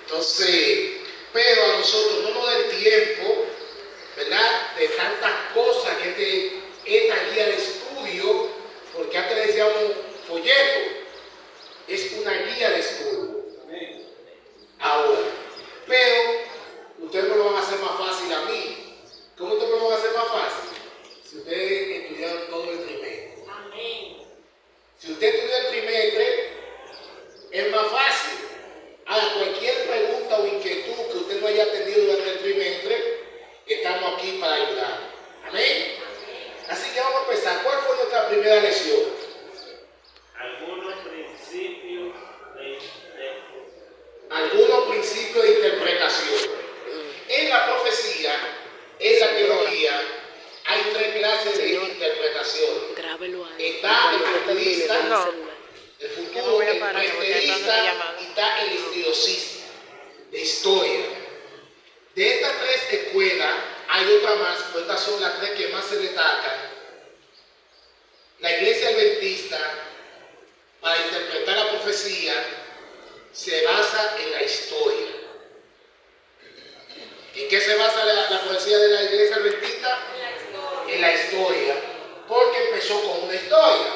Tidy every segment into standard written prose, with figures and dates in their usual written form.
Entonces, pero a nosotros no nos da el tiempo, ¿verdad?, de tantas cosas que esta guía de estudio, porque antes le decíamos folleto, es una guía de estudio. Ahora, pero ustedes me lo van a hacer más fácil a mí. ¿Cómo ustedes me lo van a hacer más fácil? Si ustedes estudiaron todo el trimestre. Amén. Si usted estudia el trimestre, es más fácil. A cualquier pregunta o inquietud que usted no haya tenido durante el trimestre, estamos aquí para ayudar. Amén. Así que vamos a empezar. ¿Cuál fue nuestra primera lección? Algunos principios de interpretación. En la profecía, en la teología, hay tres clases de interpretación. Está el futurista, el futuro, el preterista y está el historicista, de historia. De estas tres escuelas, hay otra más, pero estas son las tres que más se destacan. La iglesia adventista, para interpretar la profecía, se basa en la historia. ¿En qué se basa la profecía de la iglesia adventista? En la historia. Porque empezó con una historia.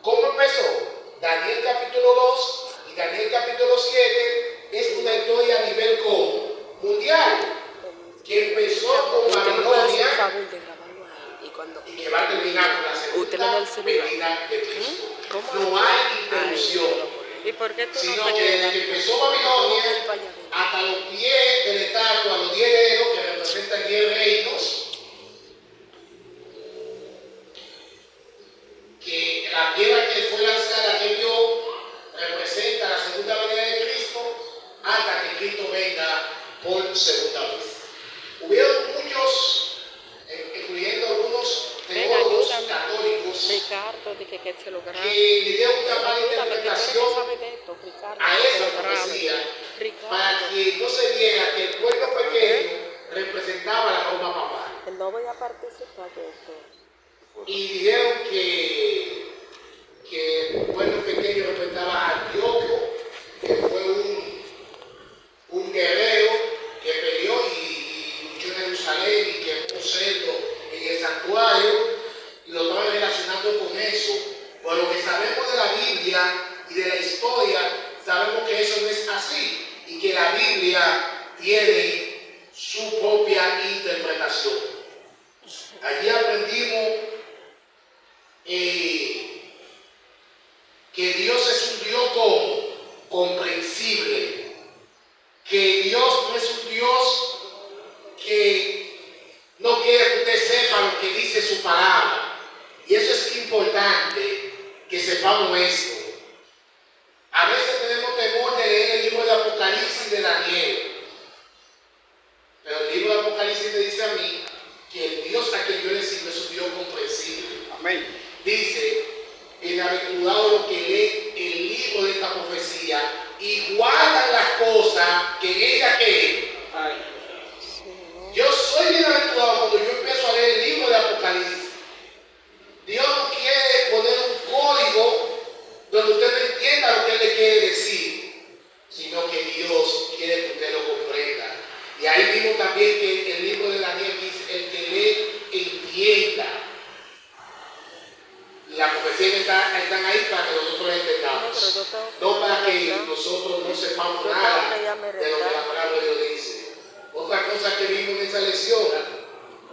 ¿Cómo empezó? Daniel capítulo 2 y Daniel capítulo 7 es una historia a nivel mundial. Que empezó con Babilonia y que va a terminar con la segunda venida de Cristo. No hay interrupción. ¿Y por qué tú sino no que desde que empezó Babilonia hasta los pies del estatua, los 10 dedos que representan 10 reinos, que la piedra que fue lanzada que vio representa la segunda venida de Cristo hasta que Cristo venga por segunda vez. Hubieron muchos, incluyendo algunos teólogos católicos, que le dieron una mala interpretación a esa profecía para que no se viera que el pueblo pequeño representaba la Roma papal. No voy a participar de esto. Y dijeron que el pueblo pequeño representaba a Antíoco, que fue un guerrero que peleó y luchó en Jerusalén y quemó un cerdo en el santuario, y lo estaban relacionando con eso. Por lo que sabemos de la Biblia y de la historia, sabemos que eso no es así y que la Biblia tiene su propia interpretación. Allí aprendimos que Dios es un Dios comprensible, que Dios no es un Dios que no quiere que usted sepa lo que dice su palabra. Y eso es importante que sepamos esto. A veces tenemos temor de leer el libro de Apocalipsis de Daniel, pero el libro de Apocalipsis me dice a mí que el Dios a quien yo le sirvo es un Dios comprensible. Amén. Dice: bienaventurado los que leen el libro de esta profecía y guardan las cosas que en ella que yo soy bienaventurado cuando yo empiezo a leer el libro de Apocalipsis. Dios no quiere poner un código donde usted no entienda lo que Él le quiere decir, sino que Dios quiere que usted lo comprenda. Y ahí vimos también que el libro de Daniel dice: el que lee, entienda. La profecía están ahí para que nosotros entendamos, no para que nosotros no sepamos nada de lo que la palabra de Dios dice. Otra cosa que vimos en esa lección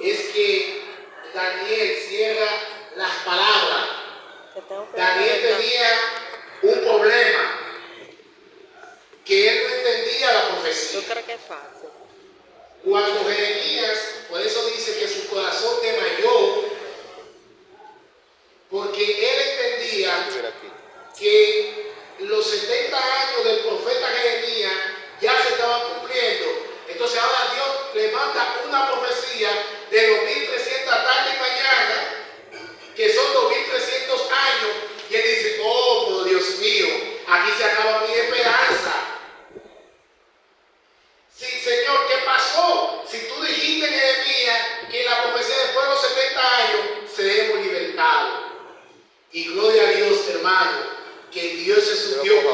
es que Daniel cierra las palabras. Daniel tenía un problema, que él no entendía la profecía. ¿Tú crees que es fácil? Cuando Jeremías, por eso dice que su corazón desmayó, porque él entendía que los 70 años del profeta Jeremías ya se estaban cumpliendo. Entonces ahora Dios le manda una profecía de 2300 tarde y mañana, que son 2300 años, y él dice: oh, pero Dios mío, aquí se acaba mi esperanza. Sí, Señor, ¿qué pasó? Si tú dijiste, Jeremías, que en la profecía después de los 70 años seremos libertados. Y gloria a Dios, hermano, que Dios es un Dios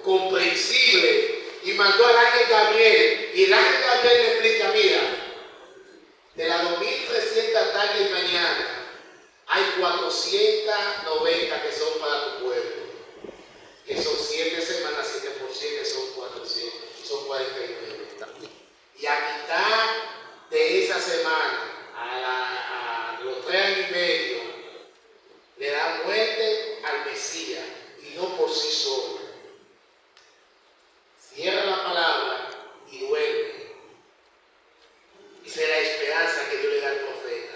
comprensible, y mandó al ángel Gabriel, y el ángel Gabriel le explica, mira, de las 2300 tardes y mañana, hay 490 que son para tu pueblo, que son 7 semanas, 7 por 7 son 400, son 49. Y a mitad de esa semana, a los 3 años y medio, le da muerte al Mesías, y no por sí solo. Cierra la palabra y duerme. Esa es la esperanza que Dios le da al profeta.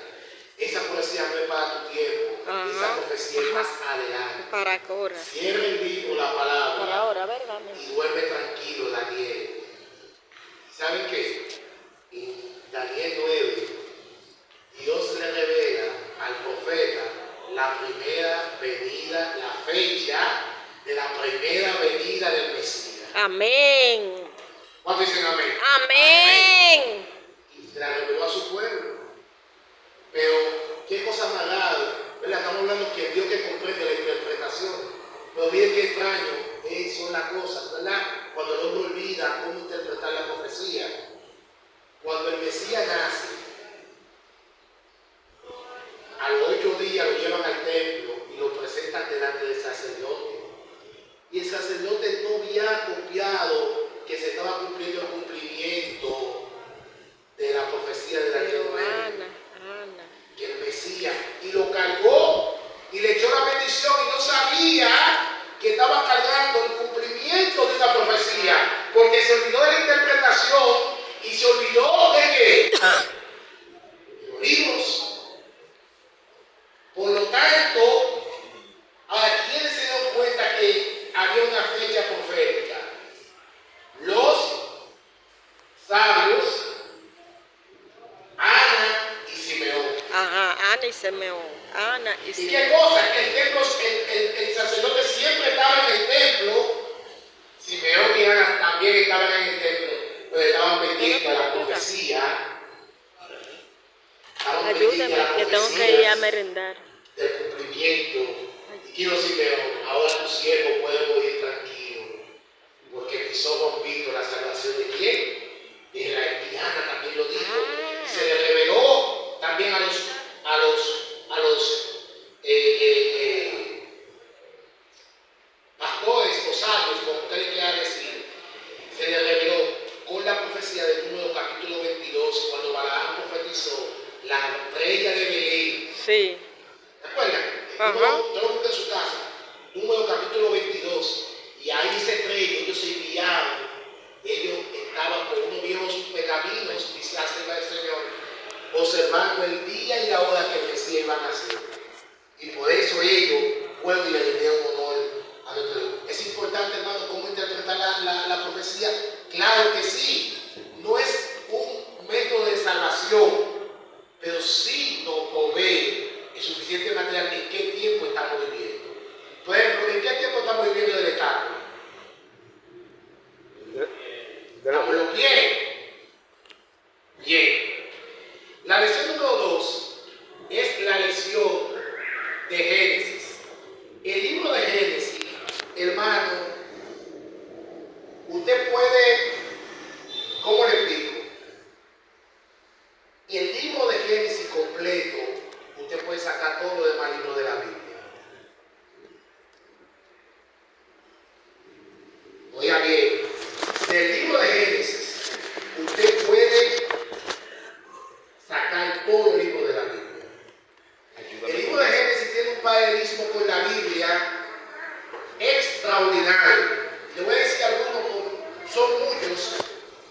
Esa profecía no es para tu tiempo. Esa profecía es más adelante. Para ahora. Cierra el libro, la palabra. Para ahora, ¿verdad? Y duerme tranquilo, Daniel. ¿Saben qué? En Daniel 9, Dios le revela al profeta la primera venida, la fecha de la primera venida del Mesías. Amén. ¿Cuántos dicen amén? Amén. Y se la reveló a su pueblo. Pero, qué cosa más rara, ¿verdad? Estamos hablando que Dios que comprende la interpretación. Pero miren qué extraño son las cosas, ¿verdad? Cuando el hombre olvida cómo interpretar la profecía. Cuando el Mesías nace, a los 8 días lo llevan al templo y lo presentan delante del sacerdote. Y el sacerdote no había copiado que se estaba cumpliendo el cumplimiento de la profecía de Daniel 9. Que el Mesías, y lo cargó y le echó la bendición y no sabía que estaba cargando el cumplimiento de esa profecía, porque se olvidó de la interpretación y se olvidó de que los libros. Por lo tanto, ¿a quiénes se dieron cuenta que había una fecha profética? Los sabios, Ana y Simeón. Ajá, Ana y Simeón. Ana y ¿Y Simeón. qué cosa? Que el templo, el sacerdote siempre estaba en el templo. Simeón y Ana también estaban en el templo, pero estaban pendientes a la profecía. Ayúdame, que tengo que ir a merendar. Del cumplimiento. Y quiero Simeón, ahora tu siervo puede morir tranquilo, porque mis ojos han visto la salvación de quién. De la Ana también lo dijo. Y se le reveló también a los pastores o sabios, como usted le quiera decir. Se le reveló con la profecía del Número capítulo 22, cuando Balaam profetizó la estrella de Belén. Sí. ¿Se acuerdan? Yo lo busqué en su casa. Número capítulo 22. Y ahí esa estrella, ellos se enviaron. Ellos estaban con unos viejos pergaminos, dice el Señor, observando el día y la hora que el Mesías iba a nacer. Y por eso ellos fueron y le rindieron honor a nuestro Dios. Es importante, hermano, cómo interpretar la profecía. Claro que sí. No es un método de salvación, pero sí nos provee el suficiente material en qué tiempo estamos viviendo. Por ejemplo, ¿en qué tiempo estamos viviendo del Estado? Estamos en los pies. Bien. La lección número 2 es la lección de Génesis. El libro de Génesis, hermano, usted puede, ¿cómo le explico? El libro de Génesis completo, usted puede sacar todo lo demás libros de la Biblia. Oiga bien, del libro de Génesis, usted puede sacar todo el libro de la Biblia. El libro de Génesis tiene un paralelismo con la Biblia extraordinario. Le voy a decir algunos, son muchos,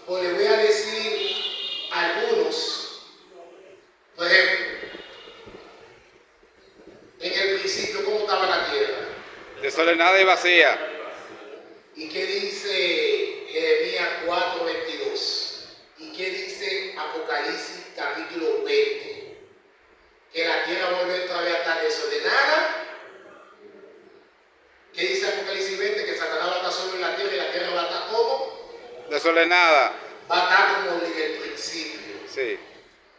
pero le voy a decir algunos. Por ejemplo, en el principio, ¿cómo estaba la tierra? Desordenada y vacía. ¿Y qué dice Jeremías 4:22? ¿Y qué dice Apocalipsis capítulo 20? Que la tierra vuelve otra vez a estar desordenada. ¿Qué dice Apocalipsis 20? Que Satanás va a estar solo en la tierra y la tierra va a estar como Desordenada. va a estar como en el principio. Sí.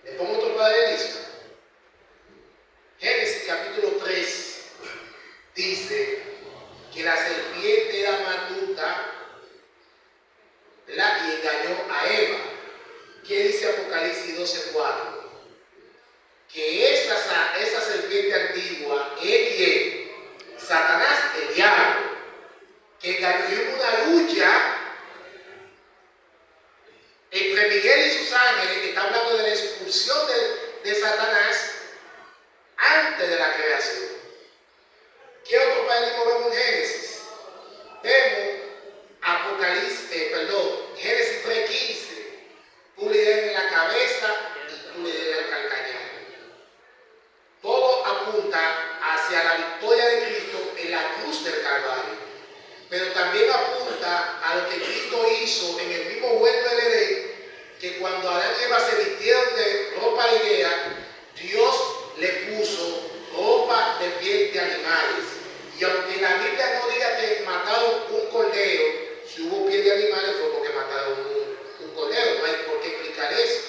Le pongo otro paralelismo. Génesis capítulo 3 dice que la serpiente era matuta ¿verdad? Y engañó a Eva. ¿Qué dice Apocalipsis 12:4? Que esa serpiente antigua es quien, Satanás, el diablo, que engañó. Y hubo una lucha entre Miguel y sus ángeles, que está hablando de la expulsión de Satanás antes de la creación. ¿Qué otro paralelismo vemos en Génesis? Vemos Génesis 3:15. Tú le das en la cabeza y tú le das en el calcañar. Todo apunta hacia la victoria de Cristo en la cruz del Calvario. Pero también apunta a lo que Cristo hizo en el mismo huerto del Edén, que cuando Adán y Eva se vistieron de ropa de higuera, Dios le puso ropa de piel de animales. Y aunque la Biblia no diga que mataron un cordero, si hubo piel de animales fue porque mataron un cordero. No hay por qué explicar eso.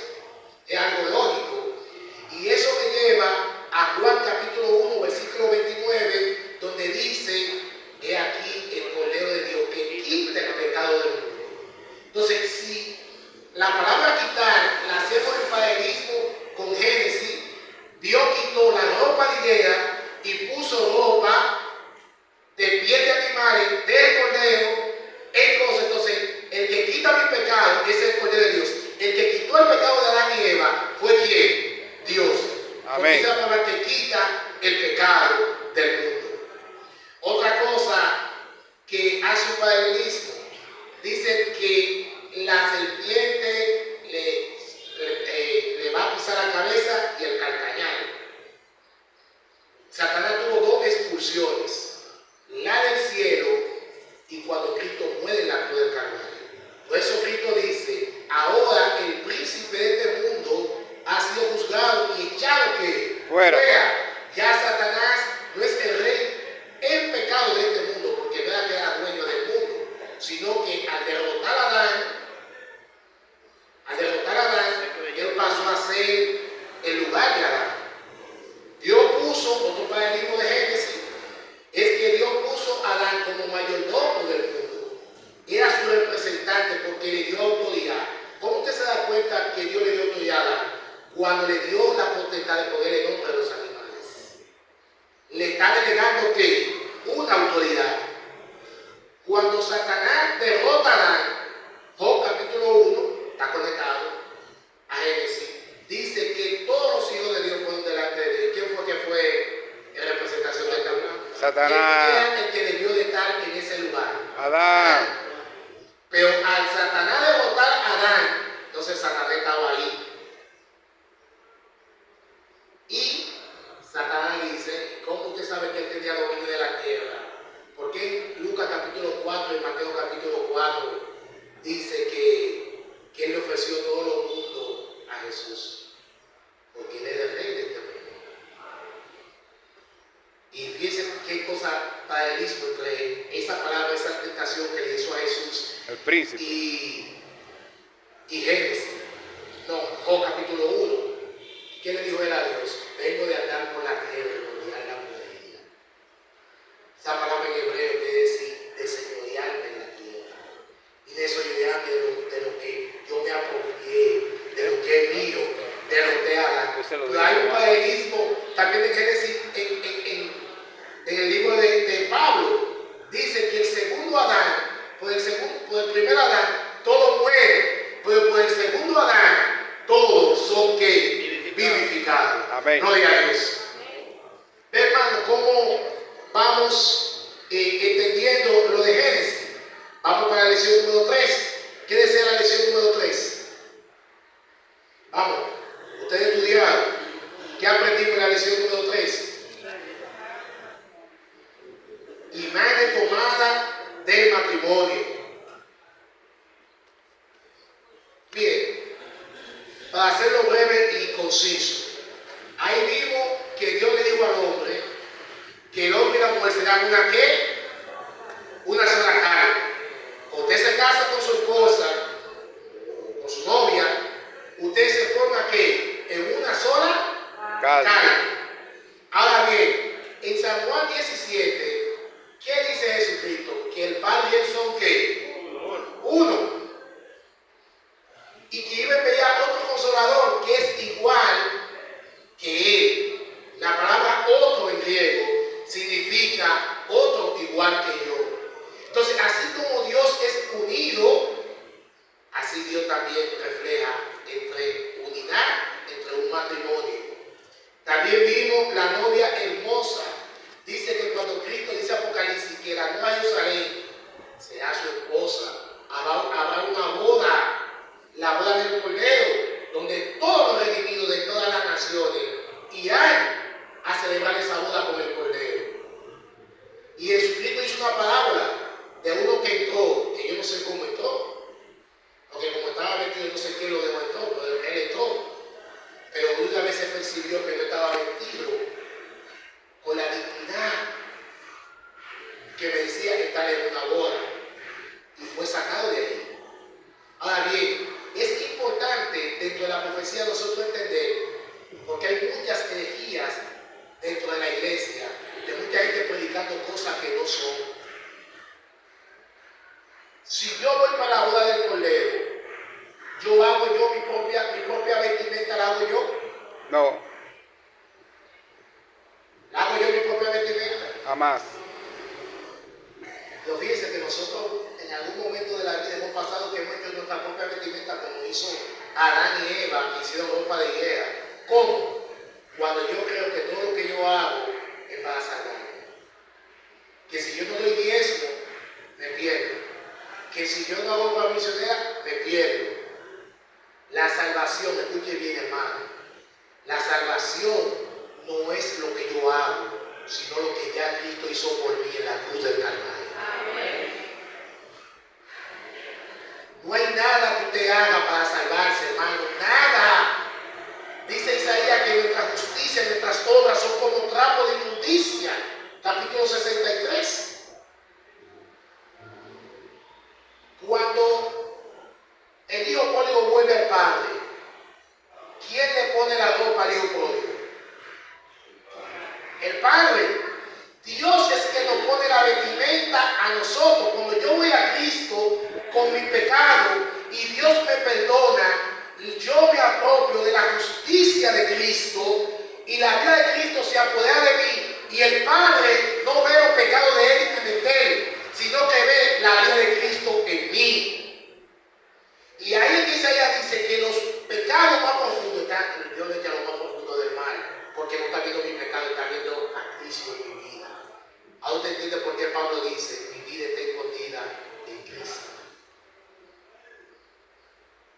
Es algo lógico. Y eso me lleva a Juan capítulo 1, versículo 29, donde dice: he aquí el Cordero de Dios que quita el pecado del mundo. Entonces, si la palabra quitar la hacemos en paralelismo con Génesis, Dios quitó la ropa de higuera y puso ropa de piel de animales del Cordero. Entonces, el que quita mi pecado es el Cordero de Dios. El que quitó el pecado de Adán y Eva fue ¿quién? Dios. Porque esa palabra que quita el pecado del mundo. Otra cosa que hace un paralelismo, dice que la serpiente le va a pisar la cabeza y el calcañar. Satanás tuvo dos expulsiones, la del cielo y cuando Cristo muere en la cruz del Calvario. Por eso Cristo dice: ahora el príncipe de este mundo ha sido juzgado y echado que fuera. Ya Satanás no es el rey en pecado de este mundo, porque no era que era dueño del mundo, sino que al derrotar a Adán, él pasó a ser el lugar de Adán. Dios puso, otro paralelismo de Génesis, es que Dios puso a Adán como mayordomo del mundo. Era su representante porque le dio autoridad. ¿Cómo usted se da cuenta que Dios le dio autoridad a Adán? Cuando le dio la potestad de poner el nombre de los animales. Le está delegando que una autoridad. Cuando Satanás derrota a Adán, Job capítulo 1, está conectado a Génesis, dice que todos los hijos de Dios fueron delante de Dios. ¿Quién fue que fue en representación de esta mujer? Satanás. ¿Quién era el que debió de estar en ese lugar? Adán. Pero al Satanás derrotar a Adán, entonces Satanás estaba ahí. Y Satanás dice: ¿cómo usted sabe que él tenía dominio de la tierra? Porque en Lucas capítulo 4 y Mateo capítulo 4 dice que él le ofreció todo lo mundo a Jesús, porque él era el rey de este mundo. Y fíjense qué cosa paralelismo entre esa palabra, esa tentación que le hizo a Jesús, El príncipe. y Génesis, Job capítulo 1. ¿Qué le dijo él a Dios? Vengo de andar por la tierra y rodear la mujer. Esa palabra en hebreo quiere decir de señorearme en la tierra. Y de señorearme de lo que yo me apropié, de lo que es mío, de lo que haga. Pero hay un paralelismo también de Génesis en el libro de Pablo. Dice que el segundo Adán, por el primer Adán, todo muere, pero por el segundo Adán, todos son que vivificados. Amén. Gloria a Dios. Hermano, ¿cómo vamos entendiendo lo de Génesis? Vamos para la lección número 3. ¿Qué desea la lección número 3? Vamos, ustedes estudiaron. ¿Qué aprendimos en la lección número 3? Imagen tomada del matrimonio. Bien, para hacerlo breve y conciso, ahí vimos que Dios le dijo al hombre que el hombre y la mujer serán una ¿qué? Una sola carne. Usted se casa con su esposa, con su novia, usted se forma ¿qué? En una sola carne. Ahora bien, en San Juan 17, ¿qué dice Jesucristo? Que el Padre y él son ¿qué? Uno. la boda del Cordero, donde todos los redimidos de todas las naciones irán a celebrar esa boda con el Cordero. Y Jesucristo hizo una parábola de uno que entró, que yo no sé cómo entró, porque como estaba vestido, no sé quién lo dejó entró, pero él entró. Pero una vez se percibió que no estaba vestido con la dignidad que merecía estar en una boda, y fue sacado de ahí. Ahora bien, es importante dentro de la profecía nosotros entender, porque hay muchas herejías dentro de la iglesia, de mucha gente predicando cosas que no son. Si yo voy para la boda del Cordero, yo hago yo mi propia vestimenta, la hago yo. No, La hago yo mi propia vestimenta. jamás. Pero fíjense que nosotros en algún momento de la vida hemos pasado que hemos hecho nuestra propia vestimenta, como hizo Adán y Eva, que hicieron ropa de higuera. ¿Cómo? Cuando yo creo que todo lo que yo hago es para salvarme. Que si yo no doy diezmo, me pierdo. Que si yo no hago para misionera, me pierdo. La salvación, escuche bien, hermano, la salvación no es lo que yo hago, sino lo que ya Cristo hizo por mí en la cruz del Calvario. No hay nada que usted haga para salvarse, hermano, nada. Dice Isaías que nuestra justicia, nuestras obras son como trapo de inmundicia, capítulo 63. Cuando el hijo pródigo vuelve al padre, ¿quién le pone la ropa al hijo pródigo? El padre. Dios es que nos pone la vestimenta a nosotros. Cuando yo voy a Cristo con mi pecado y Dios me perdona, yo me apropio de la justicia de Cristo y la vida de Cristo se apodera de mí, y el Padre no ve los pecados de él y me mete, sino que ve la vida de Cristo en mí. Y ahí en Isaías dice que los pecados más profundos están, Dios le echa lo más profundo del mal, porque no está viendo mi pecado, está viendo a Cristo en mi vida. Ahora usted entiende por qué Pablo dice, mi vida está escondida en Cristo.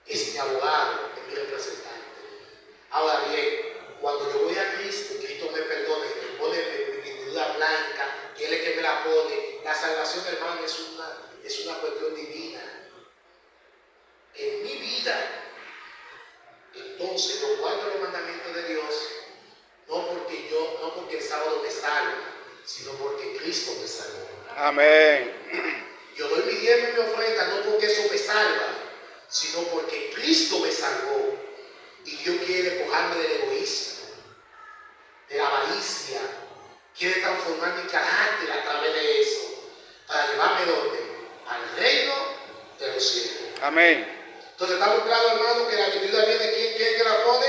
Es mi abogado, es mi representante. Ahora bien, cuando yo voy a Cristo, Cristo me perdona y me pone mi vestidura blanca, que Él es que me la pone. La salvación, hermano, es una cuestión divina. En mi vida, entonces, yo guardo los mandamientos de Dios, no porque el sábado me salva, sino porque Cristo me salvó. Amén. Yo doy mi diezmo y mi ofrenda no porque eso me salva, sino porque Cristo me salvó. Y Dios quiere despojarme del egoísmo, de la avaricia. Quiere transformar mi carácter a través de eso, para llevarme ¿dónde? Al reino de los cielos. Amén. Entonces estamos claros, hermano, que la vestidura viene de ¿quién que la pone?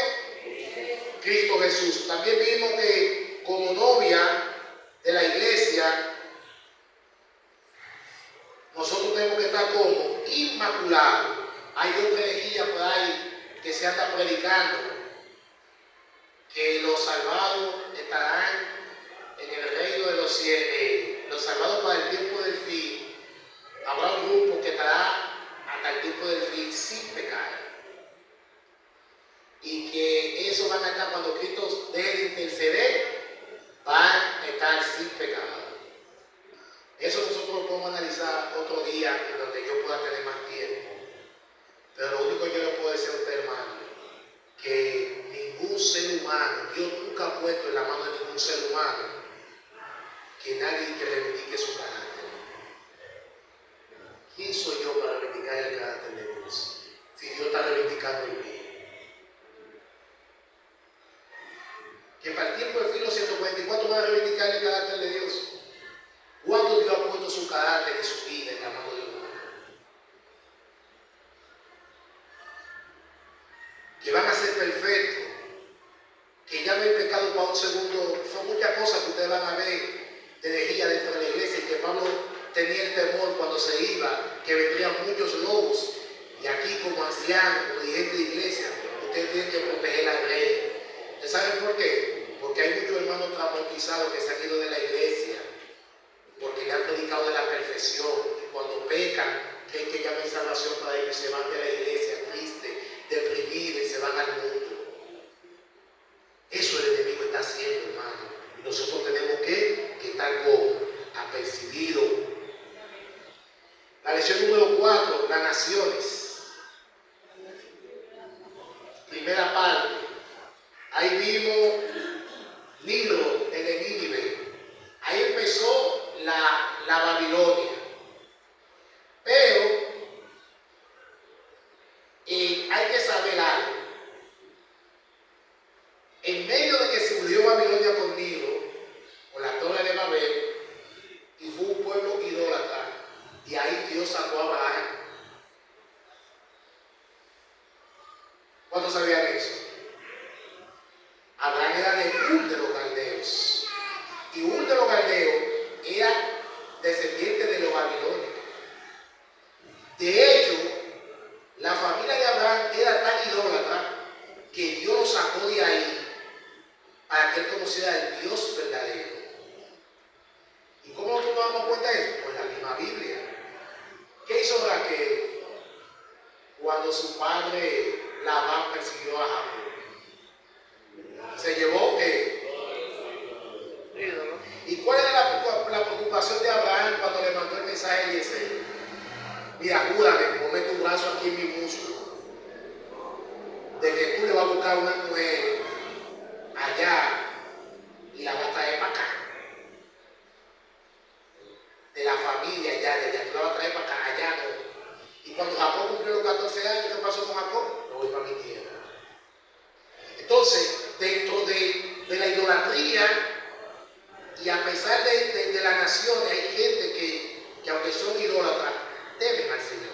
Cristo Jesús. También vimos que como novia de la iglesia, nosotros tenemos que estar como inmaculados. Hay otra herejía por ahí que se anda predicando, que los salvados estarán en el reino de los cielos, los salvados para el tiempo del fin. Habrá un grupo que estará hasta el tiempo del fin sin pecar. Y que eso van a estar cuando Cristo deje de interceder, van a estar sin pecado. Eso nosotros lo podemos analizar otro día en donde yo pueda tener más tiempo. Pero lo único que yo le puedo decir a usted, hermano, que ningún ser humano, Dios nunca ha puesto en la mano de ningún ser humano que nadie que reivindique su carácter. ¿Quién soy yo para reivindicar el carácter de Dios? Si Dios está reivindicando el mío. Que para el tiempo del fin los 144 van a reivindicar el carácter de Dios. ¿Cuándo Dios ha puesto su carácter y su vida en la mano de uno? Que van a ser perfectos, que ya no hay pecado para un segundo. Son muchas cosas que ustedes van a ver de herejía dentro de la iglesia, y que Pablo tenía el temor cuando se iba, que vendrían muchos lobos. Y aquí como anciano, como dirigente de iglesia, ustedes tienen que proteger al rey. ¿Ustedes saben por qué? Porque hay muchos hermanos traumatizados que se han ido de la iglesia, porque le han predicado de la perfección, y cuando pecan, creen que ya no hay salvación para ellos, se van de la iglesia triste, primera parte, ahí vimos Nilo en el Nínive. Ahí empezó la Babilonia. Pero hay que saber algo. En medio de que se unió Babilonia con Nilo, con la torre de Babel, y fue un pueblo idólatra, y ahí Dios sacó a Abraham. ¿Cuántos sabían eso? Abraham era de Ur de los caldeos, y Ur de los caldeos era descendiente de los babilonios. De hecho, la familia de Abraham era tan idólatra que Dios lo sacó de ahí para que él conociera al Dios verdadero. ¿Y cómo nosotros nos damos cuenta de eso? Pues la misma Biblia. ¿Qué hizo Raquel cuando su padre Labán persiguió a Jacob? Se llevó ídolo. ¿Y cuál era la preocupación de Abraham cuando le mandó el mensaje a Eliezer? Mira, júrame, ponme tu brazo aquí en mi muslo, de que tú le vas a buscar una mujer allá y la vas a traer para acá. De la familia allá, de allá, tú la vas a traer para acá, allá no. Y cuando Jacob cumplió los 14 años, ¿qué pasó con Jacob? Me voy para mi tierra. Entonces, dentro de la idolatría, y a pesar de las naciones, hay gente que aunque son idólatras, temen al Señor,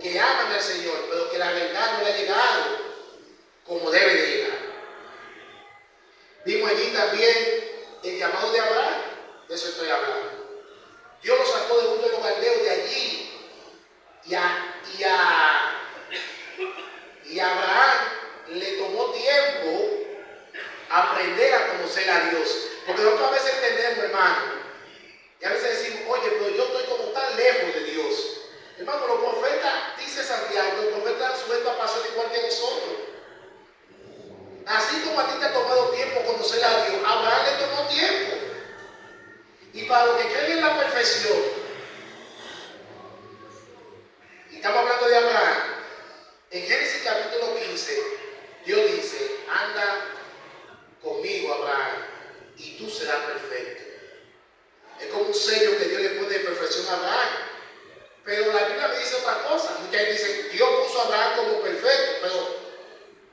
que aman al Señor, pero que la verdad no le ha llegado como debe de llegar. Vimos allí también el llamado de Abraham, de eso estoy hablando. Dios lo sacó de Ur de los caldeos de allí, y a Abraham le tomó tiempo aprender a conocer a Dios. Porque nosotros a veces entendemos, hermano, y a veces decimos, oye, pero yo estoy como tan lejos de Dios. Hermano, los profetas, dice Santiago, los profetas han suelto a pasar igual que nosotros. Así como a ti te ha tomado tiempo conocer a Dios, a Abraham le tomó tiempo. Y para los que creen en la perfección, y estamos hablando de Abraham, en Génesis capítulo 15, Dios dice, anda conmigo, Abraham, y tú serás perfecto. Es como un sello que Dios le pone de perfección a Abraham. Pero la Biblia me dice otra cosa. Muchas veces dicen, Dios puso a Abraham como perfecto, pero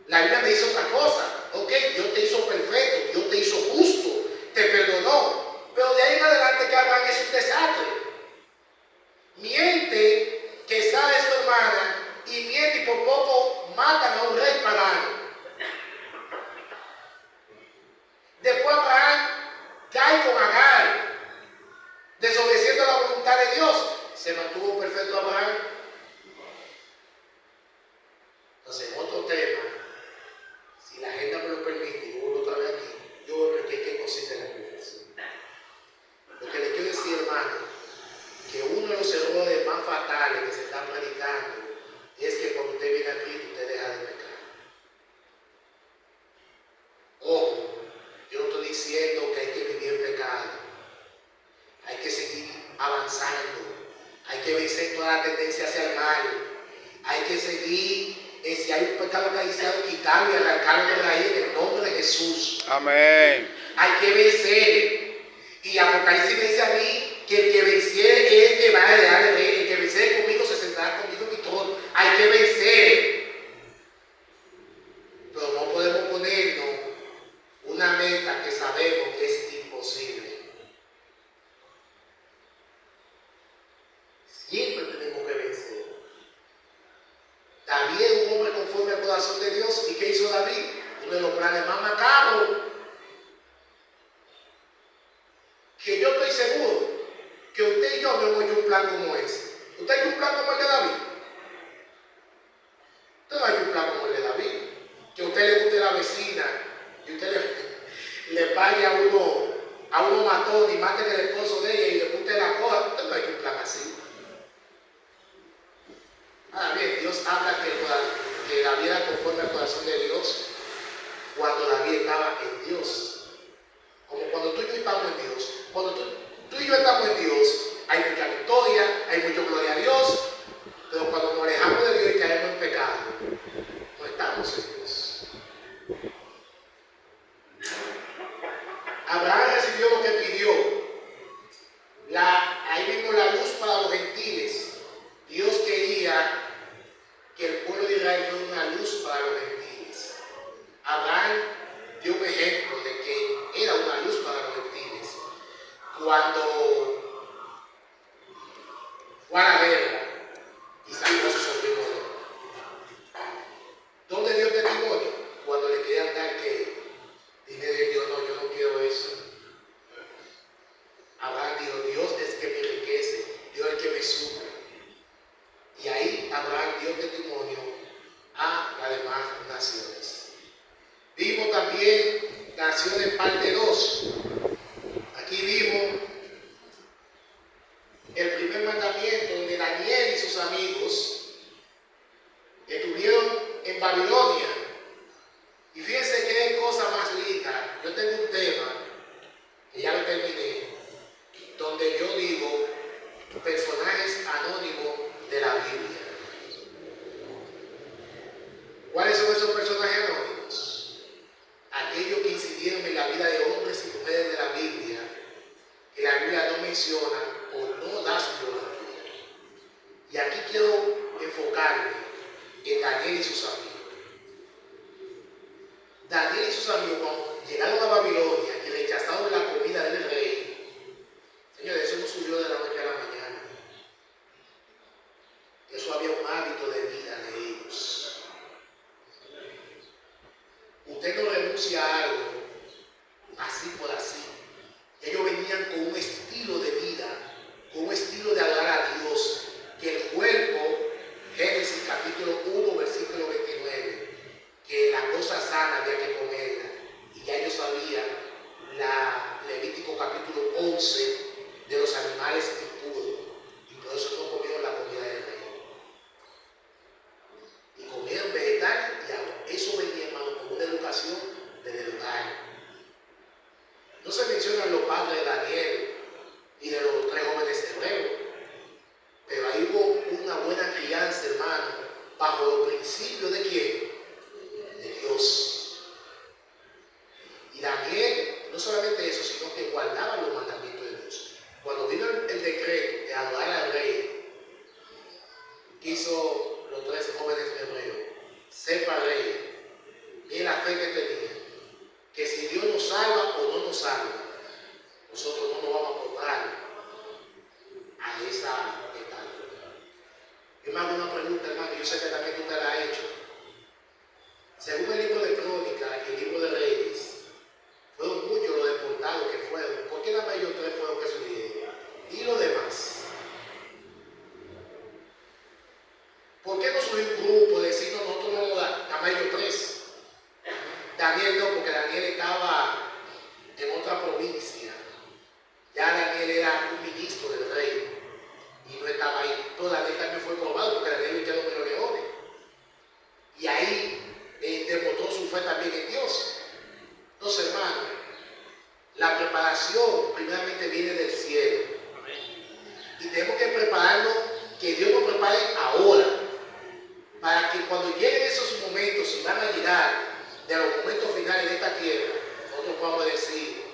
la Biblia me dice otra cosa. Ok, Dios te hizo perfecto, Dios te hizo justo, te perdonó. Pero de ahí en adelante que Abraham es un desastre. Miente que sabe su hermana y miente y por poco matan a un rey pagano. Después Abraham cae con Agar, desobedeciendo la voluntad de Dios. Se mantuvo perfecto Abraham. Entonces, en otro tema, si la agenda me lo permite, y vuelvo otra vez aquí, yo voy a ver qué consiste en la perfección. Lo que le quiero decir, hermano, que uno de los errores más fatales que se está predicando es que cuando usted viene a Cristo, usted deja de pecar. Ojo, yo no estoy diciendo que hay que vivir en pecado. Hay que seguir avanzando. Hay que vencer toda la tendencia hacia el mal. Hay que seguir, si hay un pecado acariciado, quitarlo y arrancarlo de raíz en el nombre de Jesús. Amén. Hay que vencer. Y Apocalipsis me dice a mí que el que venciere es el que va a heredar el reino. El que venciere conmigo se sentará conmigo en mi trono. Hay que vencer. Pero no podemos ponernos una meta que sabemos que es imposible. Siempre tenemos que vencer. David es un hombre conforme al corazón de Dios. ¿Y qué hizo David? Uno de los planes más macabros. Que yo estoy seguro que usted y yo no hemos hecho un plan como ese. ¿Usted ha hecho un plan como el de David? Usted no ha hecho un plan como el de David. Que a usted le guste la vecina y usted le pague a uno matón y mate el esposo de ella y le guste la cosa. Usted no ha hecho un plan así. Ahora bien, Dios habla que David era conforme al corazón de Dios cuando David estaba en Dios. Como cuando tú y yo estamos en Dios. Cuando tú y yo estamos en Dios, hay mucha victoria, hay mucha gloria a Dios. Pero cuando nos alejamos de Dios y caemos en pecado, no está Abraham dio testimonio a las demás naciones. Vimos también Naciones parte 2. Aquí vimos el primer mandamiento donde Daniel y sus amigos estuvieron en Babilonia. Y fíjense qué cosa más linda. Yo tengo un tema, que ya lo terminé, donde yo digo personajes anónimos de la Biblia. ¿Cuáles son esos personajes anónimos? Aquellos que incidieron en la vida de hombres y mujeres de la Biblia, que la Biblia no menciona o no da su biografía. Y aquí quiero enfocarme en Daniel y sus amigos. Daniel y sus amigos, cuando llegaron a Babilonia y rechazaron la comida del rey, señores, eso no subió de la noche a la mañana. Eso había un hábito de vida de ellos. Usted no renuncia a algo así por así. Ellos venían con un estilo de vida, con un estilo de adorar a Dios, que el cuerpo, Génesis capítulo 1, versículo 29, que la cosa sana había que comerla. Y ya ellos sabían, Levítico capítulo 11, de los animales impuros. Y por eso no comieron la comida del rey. Y comieron vegetales y agua. Eso venía, hermano, como una educación desde el hogar. No se mencionan los padres de Daniel y de los 3 jóvenes hebreos, pero ahí hubo una buena crianza, hermano, bajo los principios de quién? De Dios. Y Daniel, no solamente eso, sino que guardaba los mandamientos de Dios. Cuando vino el decreto de adorar al rey, que hizo los 3 jóvenes hebreos, sepa rey, y la fe que tenía, que si Dios nos salva o no nos salva, nosotros no nos vamos a portar a esa etapa. Yo me hago una pregunta, hermano, yo sé que también tú te la has hecho. Según el libro de Crónicas y el libro de Reyes, fueron muchos los deportados que fueron. ¿Por qué la mayor 3 fueron que subieron? ¿Y los demás? ¿Por qué no subió un grupo de decir, no, nosotros no la mayor 3? Daniel no, porque Daniel estaba en otra provincia. Ya Daniel era un ministro del rey y no estaba ahí. Pero Daniel también fue probado porque Daniel quedó en los leones. Y ahí demostró su fe también en Dios. Entonces, hermano, la preparación primeramente viene del cielo. Y tenemos que prepararnos, que Dios nos prepare ahora, para que cuando lleguen esos momentos y van a llegar de los momentos finales de esta tierra, nosotros podamos decir,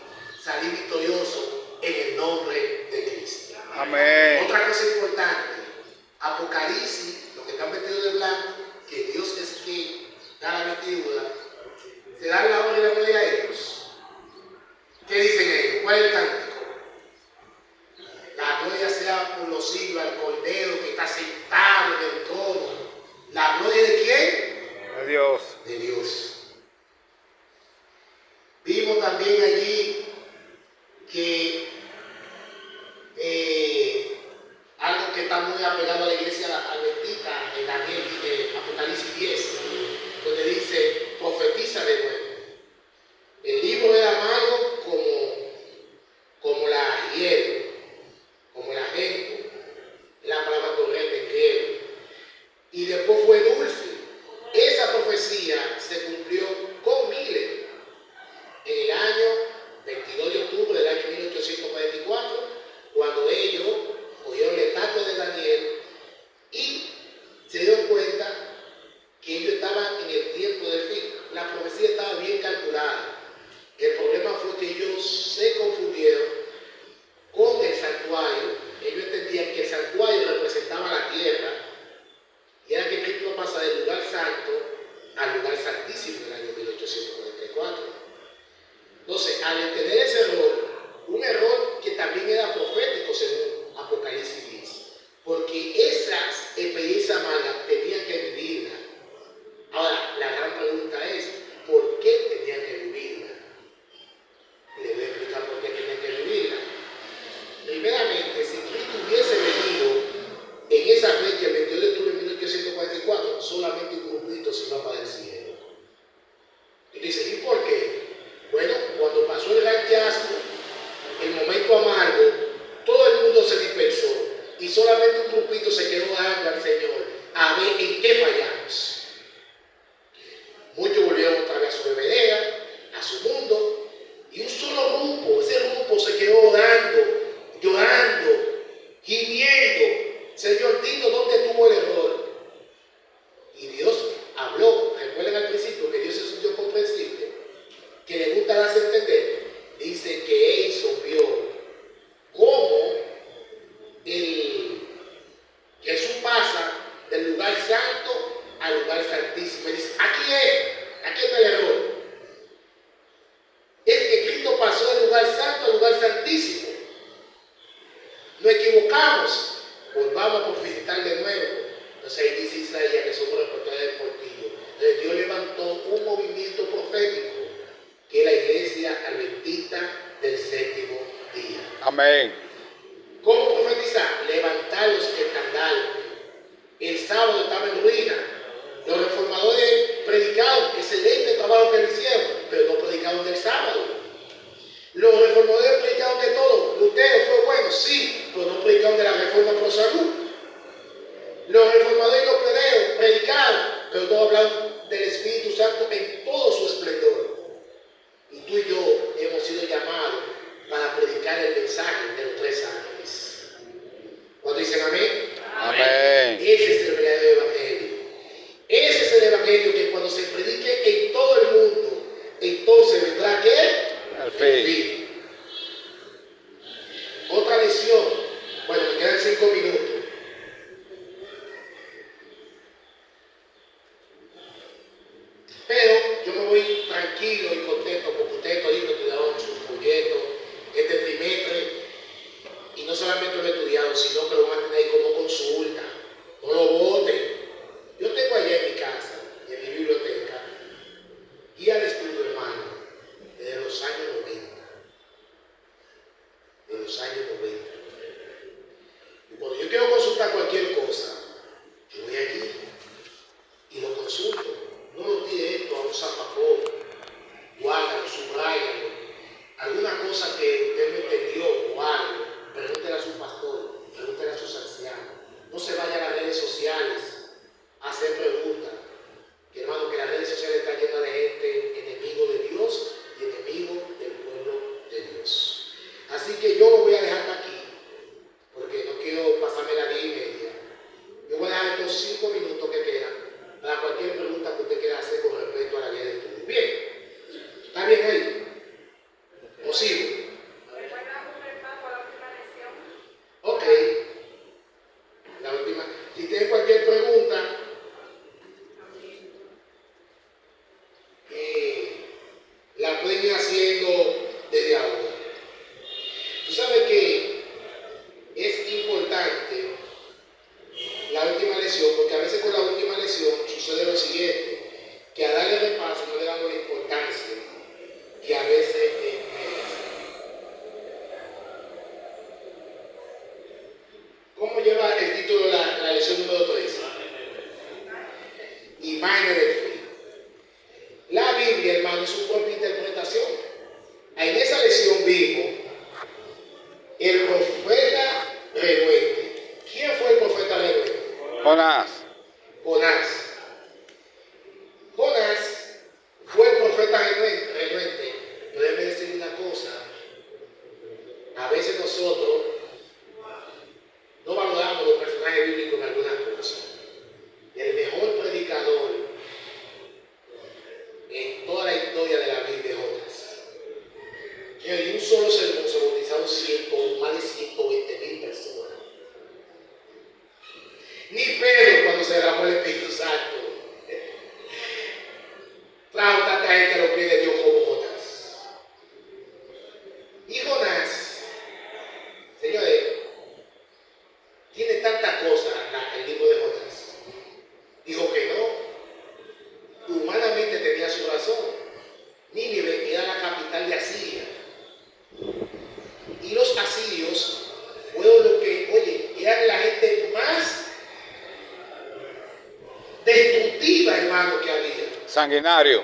salir victorioso en el nombre de Cristo. Amén. Otra cosa importante, Apocalipsis, los que están vestidos de blanco, que Dios es quien da la vestidura, se dan la honra y la gloria a ellos. ¿Qué dicen ellos? ¿Cuál es el cántico? La gloria sea por los siglos al Cordero que está sentado en el trono. ¿La gloria de quién? De Dios. De Dios. Vimos también allí que algo que está muy apegado a la iglesia adventista en Daniel, Apocalipsis 10, donde dice, profetiza de nuevo. El libro era amargo como la hiel, como el ajenjo, la palabra correcta en griego. Y después fue dulce. Esa profecía se cumplió con miles en el año 22 de octubre del año 1844, cuando ellos oyeron el estatua de Daniel y se dieron cuenta que ellos estaban en el tiempo del fin. La profecía estaba bien calculada. El problema fue que ellos se confundieron con el santuario. Ellos entendían que el santuario representaba la tierra y era que Cristo iba a pasar del lugar santo al lugar santísimo en el año 1844. Entonces, al entender ese error, un error que también era profético según Apocalipsis 10, porque esas experiencias malas tenían que vivirlas. Ahora, la gran pregunta es, ¿por qué tenían que vivirla? Le voy a explicar por qué tenían que vivirla. Primeramente, si Cristo hubiese venido en esa fecha, el 22 de octubre de solamente un grupito se iba para el cielo. Y dice, ¿y por qué? Bueno, cuando pasó el gran chasco, el momento amargo, todo el mundo se dispersó y solamente un grupito se quedó dando al Señor a ver en qué fallamos. Muchos volvieron otra vez a su bebedera, a su mundo, y un solo grupo, ese grupo se quedó orando, llorando, gimiendo. Señor, dinos dónde tuvo el error. Y Dios habló. Recuerden al principio que Dios es un Dios comprensible, que le gusta darse a entender. Dice que Edison vio cómo Jesús pasa del lugar santo al lugar santísimo. Y dice, aquí está el error. Es que Cristo pasó del lugar santo al lugar santísimo. Nos equivocamos, volvamos a profetizar de nuevo. Entonces ahí dice Isaías que somos reportadores del portillo. Entonces Dios levantó un movimiento profético que es la iglesia adventista del séptimo día. Amén. ¿Cómo profetizar? Levantar los estandartes. El sábado estaba en ruina. Los reformadores predicaron, excelente trabajo que hicieron, pero no predicaron del sábado. Los reformadores predicaron de todo. Lutero fue bueno, sí, pero no predicaron de la reforma pro salud. Los reformadores y los plebeos predicaron, pero no hablaron del Espíritu Santo en todo su esplendor. Y tú y yo hemos sido llamados para predicar el mensaje de los 3 ángeles. ¿Cuándo dicen amén? Amén. Ese es el verdadero evangelio. Ese es el evangelio que cuando se predique en todo el mundo, entonces vendrá ¿qué? El fin. Otra lección. Bueno, me quedan 5 minutos. Pero yo me voy tranquilo y contento porque ustedes toditos estudiaron sus folletos este trimestre y no solamente lo he estudiado, sino que lo van a tener ahí como consulta. No lo voten. Yo tengo allá en mi casa, en mi biblioteca, guía de estudio, hermano, desde los años 90. De los años 90. Y cuando yo quiero consultar cualquier cosa, yo voy allí y lo consulto. No lo tire esto a un zapacón, guárdalo, subráyalo. Alguna cosa que usted no entendió o algo, pregúntele a su pastor, pregúntele a sus ancianos. No se vaya a las redes sociales a hacer preguntas. Que hermano, que las redes sociales están llenas de gente enemigo de Dios y enemigo del pueblo de Dios. Así que yo lo voy a dejar hasta aquí, porque no quiero pasarme la 10:30. Yo voy a dejar estos 5 minutos que quedan para cualquier pregunta que usted quiera hacer con respecto a la guía de estudio. Bien, ¿está bien ahí? ¿O sigo? Ok. La última. Si tienen cualquier pregunta, la pueden ir haciendo desde ahora. Tú sabes que es importante la última lección, porque a veces con la última lección sucede lo siguiente, que a darle repaso no le damos la importancia que a veces merece. ¿Cómo lleva el título la lección número 3? Imágenes del fin. La Biblia, hermano, es su propia interpretación. En esa lección vimos el profeta renuente. ¿Quién fue el profeta renuente? Jonás. Jonás. Jonás fue el profeta renuente. Pero déjeme decirle una cosa. A veces nosotros no valoramos los personajes bíblicos en algunas cosas. El mejor predicador en toda la historia de la Biblia es Jonás. En un solo sermón se bautizaron más de 120,000 personas. Ni Pedro, cuando se derramó el Espíritu Santo, trajo tanta gente a los pies de Dios como Jonás. Y Jonás, señores, tiene tantas cosas el libro destructiva, hermano, que había. Sanguinario.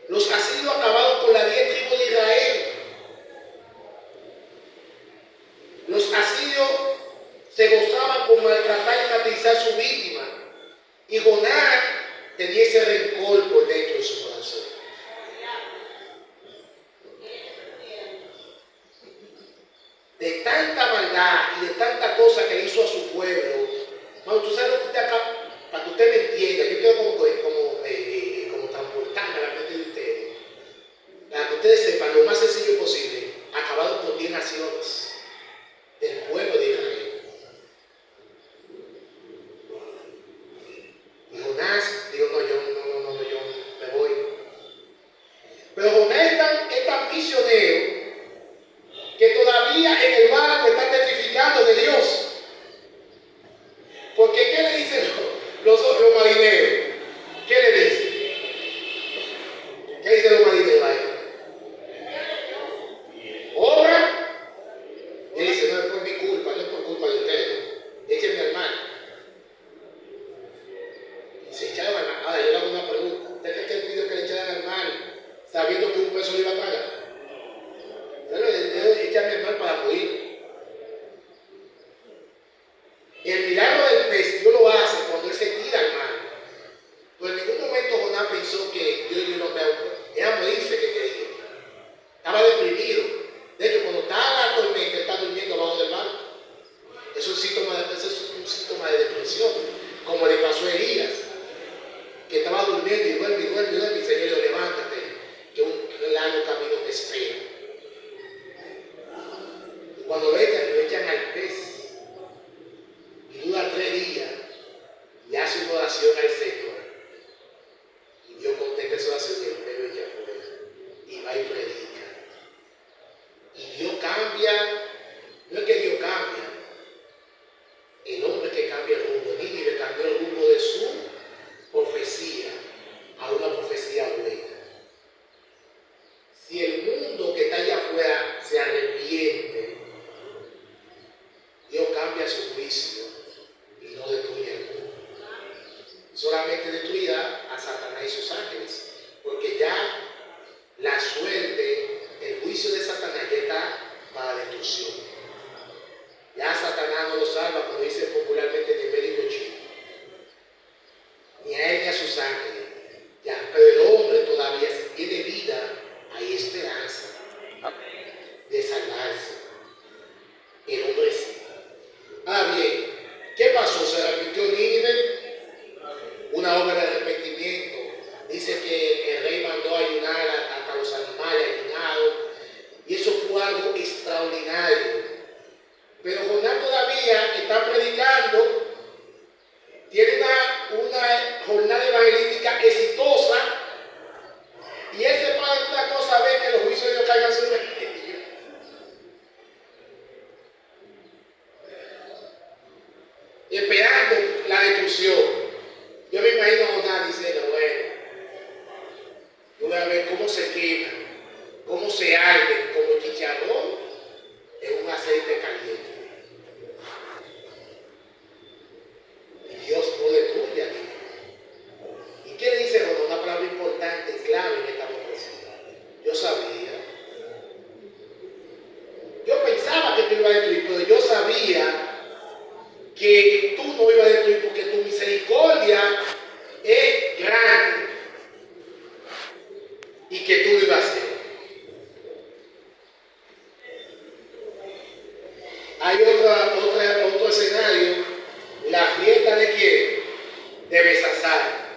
Los asirios acabaron con las 10 tribus de Israel. Los asirios se gozaban con maltratar y martirizar a su víctima. Y Jonás tenía ese rencor por dentro de su corazón. De tanta maldad y de tanta cosa que le hizo a su pueblo. Bueno, tú sabes lo que usted acá, para que usted me entienda, yo quiero como transportarme a la mente de ustedes. Para que ustedes sepan lo más sencillo posible, acabado por 10 naciones del pueblo de Israel. Y Jonás dijo, no, yo me voy. Pero Jonás es tan misionero que todavía en el barco están testificando de Dios. Porque ¿qué le dicen los marineros? ¿Qué le dicen? ¿Qué dicen los marineros ahí? Obra. Y dice, no es por mi culpa, no es por culpa de ustedes. Échenme al mar. Y se echaron al mar. Ahora yo le hago una pregunta. ¿Usted cree que él pidió que le echaran al mar sabiendo que un peso le iba a pagar? Echarme al mar para morir. El milagro del pez Dios lo hace cuando él se tira al mar. Pues en ningún momento Jonás pensó que Dios no me era morirse que quería. Estaba deprimido. De hecho, cuando estaba en la tormenta, él está durmiendo abajo del barco. Eso es un síntoma de depresión, como le pasó a Elías, que estaba durmiendo y duerme, y Señor, yo, levántate, que un largo camino te espera. Y cuando lo echan al pez, y dura 3 días, y hace una oración al Señor, y Dios contesta esa oración y el pez lo echa fuera, y va y predica. Y Dios cambia, no es que Dios cambia, el hombre que cambia el rumbo. Nínive cambió el rumbo de su profecía a una profecía buena. Si el mundo que está allá afuera se arrepiente, Dios cambia su juicio y no destruye el mundo. Solamente destruirá a Satanás y sus ángeles, porque ya la suerte, el juicio de Satanás ya está para destrucción. Ya Satanás no lo salva, como dice popularmente en el médico chino. Ni a él ni a sus ángeles. Ya, pero el hombre todavía, si tiene vida, hay esperanza de salvarse. El hombre sí. Ahora bien, ¿qué pasó? ¿Se arrepintió Nínive? Una obra de arrepentimiento. Dice que el rey mandó a ayunar hasta los animales ayunados. Y eso fue algo extraordinario. Pero Jonás todavía está predicando, tiene una jornada evangelística exitosa, y él se para en una cosa a ver que los juicios de Dios caigan sobre él. Esperando la destrucción. Yo me imagino a Jonás diciendo, bueno, yo voy a ver cómo se queman, cómo se arden como chicharrón en un aceite caliente. Y Dios no destruye a Nínive. ¿Y qué le dice Jonás? Una palabra importante, clave en esta profecía. Yo sabía. Yo pensaba que tú ibas a destruir, pero yo sabía que tú no ibas a destruir porque tu misericordia es grande y que tú lo ibas a hacer. Hay otro escenario, la fiesta de quién? De Besasar.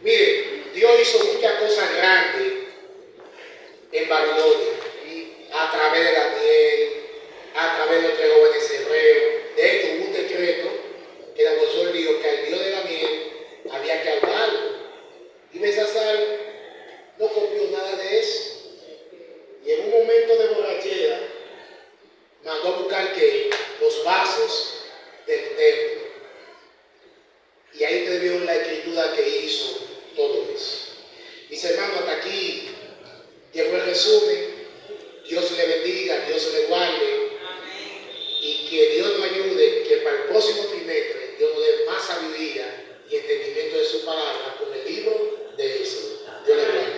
Mire, Dios hizo muchas cosas grandes en Babilonia, a través de Daniel, a través de los 3 jóvenes hebreos. De hecho, hubo un decreto que Nabucodonosor dijo que al Dios de Daniel había que adorarlo. Y Besasar no copió nada de eso. Y en un momento de borrachera, mandó a buscar que los vasos del templo. Y ahí te vio la escritura que hizo todo eso. Mis hermanos, hasta aquí llegó el resumen. Dios le bendiga, Dios le guarde. Y que Dios nos ayude, que para el próximo trimestre Dios nos dé más sabiduría y y entendimiento de su palabra con el libro de Éxodo. Dios le bendiga.